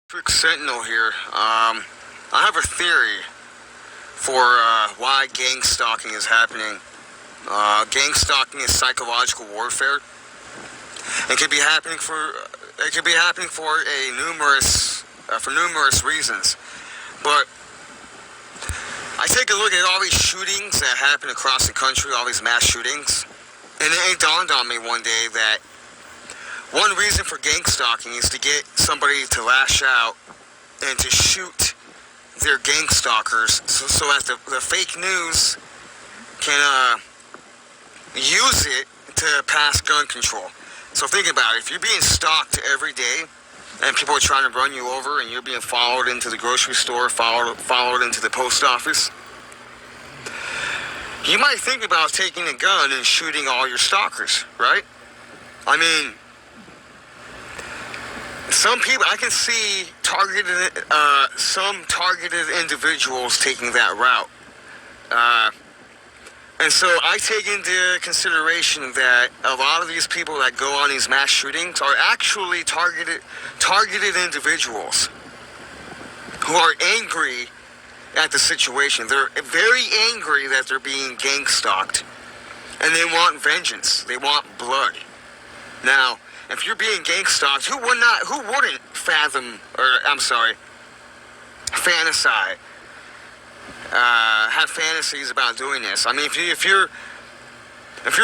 Trick Sentinel here. I have a theory for why gang stalking is happening. Gang stalking is psychological warfare. It could be happening for numerous reasons. But I take a look at all these shootings that happen across the country, all these mass shootings, and it dawned on me one day that one reason for gang stalking is to get somebody to lash out and to shoot their gang stalkers so that the fake news can use it to pass gun control. So think about it. If you're being stalked every day and people are trying to run you over and you're being followed into the grocery store, followed into the post office, you might think about taking a gun and shooting all your stalkers, right? I mean, some people, I can see some targeted individuals taking that route. And so I take into consideration that a lot of these people that go on these mass shootings are actually targeted individuals who are angry at the situation. They're very angry that they're being gang stalked, and they want vengeance. They want blood. Now, if you're being gang stalked, who wouldn't fantasize, have fantasies about doing this? I mean, if you're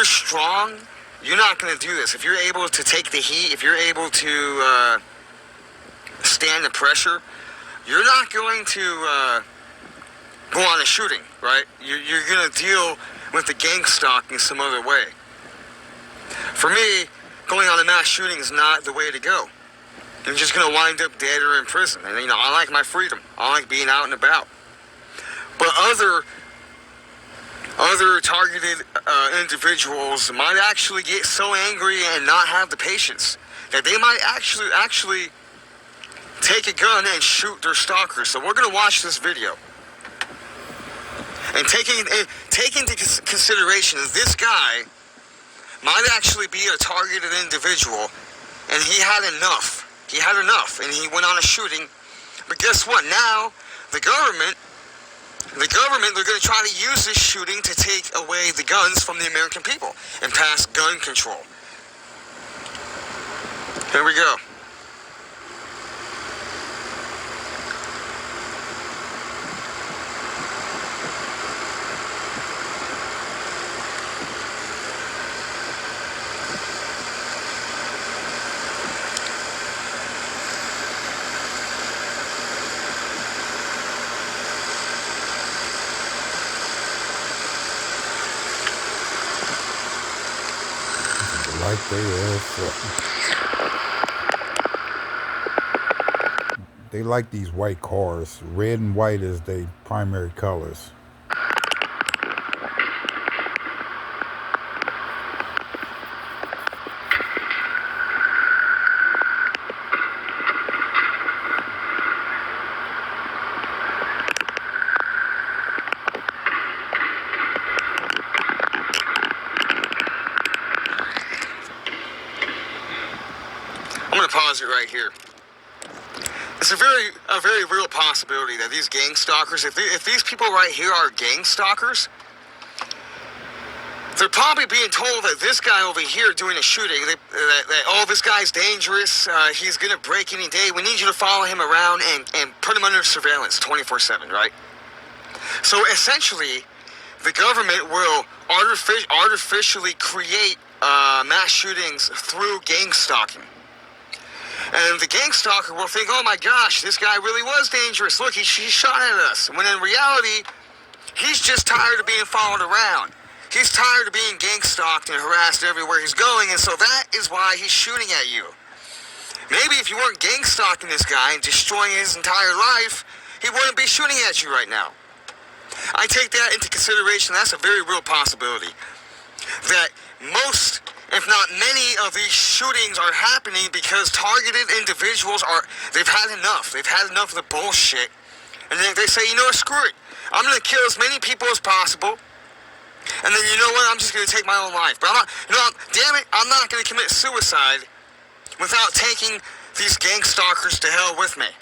strong, you're not going to do this. If you're able to take the heat, if you're able to stand the pressure, you're not going to go on a shooting, right? You're going to deal with the gang stalking some other way. For me, going on a mass shooting is not the way to go. You're just going to wind up dead or in prison. And, I like my freedom. I like being out and about. But other targeted individuals might actually get so angry and not have the patience that they might actually take a gun and shoot their stalkers. So we're going to watch this video. And take into consideration that this guy might actually be a targeted individual, and he had enough. He had enough, and he went on a shooting. But guess what? Now, the government, they're going to try to use this shooting to take away the guns from the American people and pass gun control. Here we go. Like they like these white cars. Red and white is their primary colors. I'm going to pause it right here. It's a very real possibility that these gang stalkers, if these people right here are gang stalkers, they're probably being told that this guy over here doing a shooting, that this guy's dangerous, he's going to break any day, we need you to follow him around and put him under surveillance 24/7, right? So essentially, the government will artificially create mass shootings through gang stalking. And the gang stalker will think, oh my gosh, this guy really was dangerous. Look, he shot at us. When in reality, he's just tired of being followed around. He's tired of being gang stalked and harassed everywhere he's going, and so that is why he's shooting at you. Maybe if you weren't gang stalking this guy and destroying his entire life, he wouldn't be shooting at you right now. I take that into consideration. That's a very real possibility. That most, if not many, of these shootings are happening because targeted individuals they've had enough. They've had enough of the bullshit. And then they say, screw it. I'm going to kill as many people as possible. And then, I'm just going to take my own life. But I'm not going to commit suicide without taking these gang stalkers to hell with me.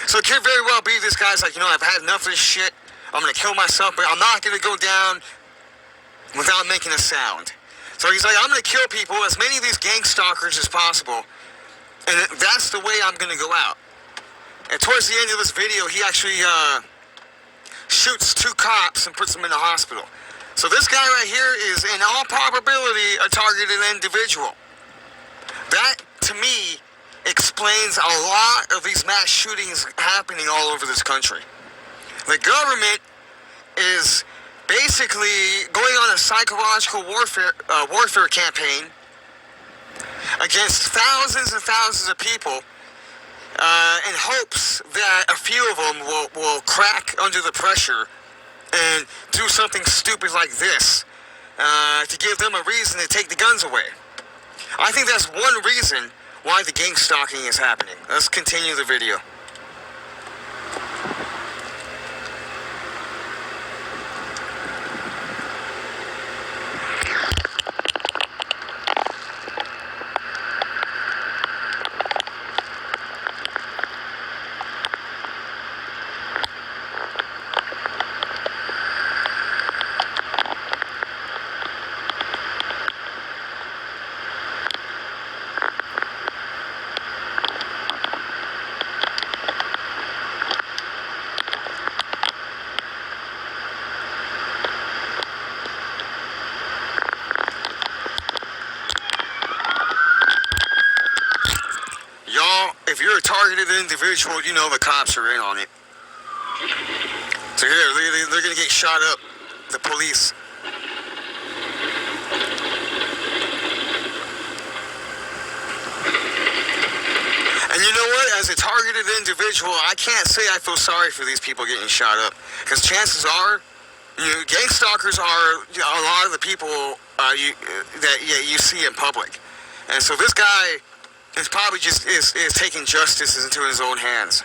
So it could very well be this guy's like, I've had enough of this shit. I'm going to kill myself, but I'm not going to go down without making a sound. So he's like, I'm going to kill people, as many of these gang stalkers as possible, and that's the way I'm going to go out. And towards the end of this video, he actually shoots 2 cops and puts them in the hospital. So this guy right here is, in all probability, a targeted individual. That, to me, explains a lot of these mass shootings happening all over this country. The government is basically going on a psychological warfare campaign against thousands and thousands of people in hopes that a few of them will crack under the pressure and do something stupid like this to give them a reason to take the guns away. I think that's one reason why the gang stalking is happening. Let's continue the video. If you're a targeted individual, you know the cops are in on it. So here, they're going to get shot up, the police. And you know what? As a targeted individual, I can't say I feel sorry for these people getting shot up. Because chances are, gang stalkers are a lot of the people that you see in public. And so this guy is probably just is taking justice into his own hands.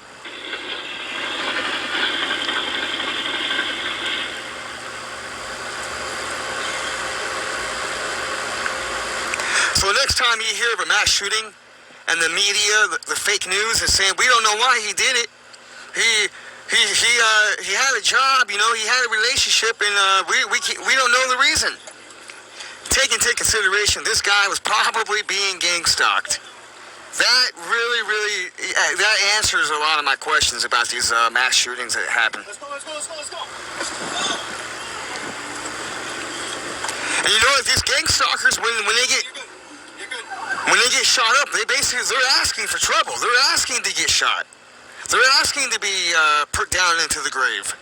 So the next time you hear of a mass shooting and the media, the fake news is saying, we don't know why he did it. He had a job, he had a relationship, and we don't know the reason. Take into consideration, this guy was probably being gang stalked. That really, that answers a lot of my questions about these mass shootings that happen. Let's go. And you know what? These gang stalkers, when they get shot up, they're asking for trouble. They're asking to get shot. They're asking to be put down into the grave.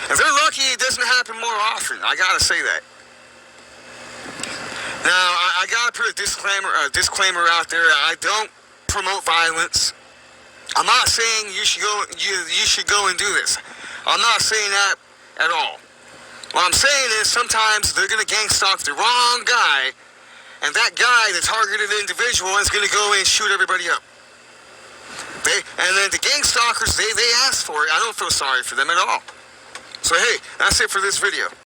If they're lucky, it doesn't happen more often. I gotta say that. Now, I gotta put a disclaimer out there. I don't promote violence. I'm not saying you should go and do this. I'm not saying that at all. What I'm saying is sometimes they're gonna gang stalk the wrong guy, and that guy, the targeted individual, is gonna go and shoot everybody up. And then the gang stalkers, they ask for it. I don't feel sorry for them at all. So hey, that's it for this video.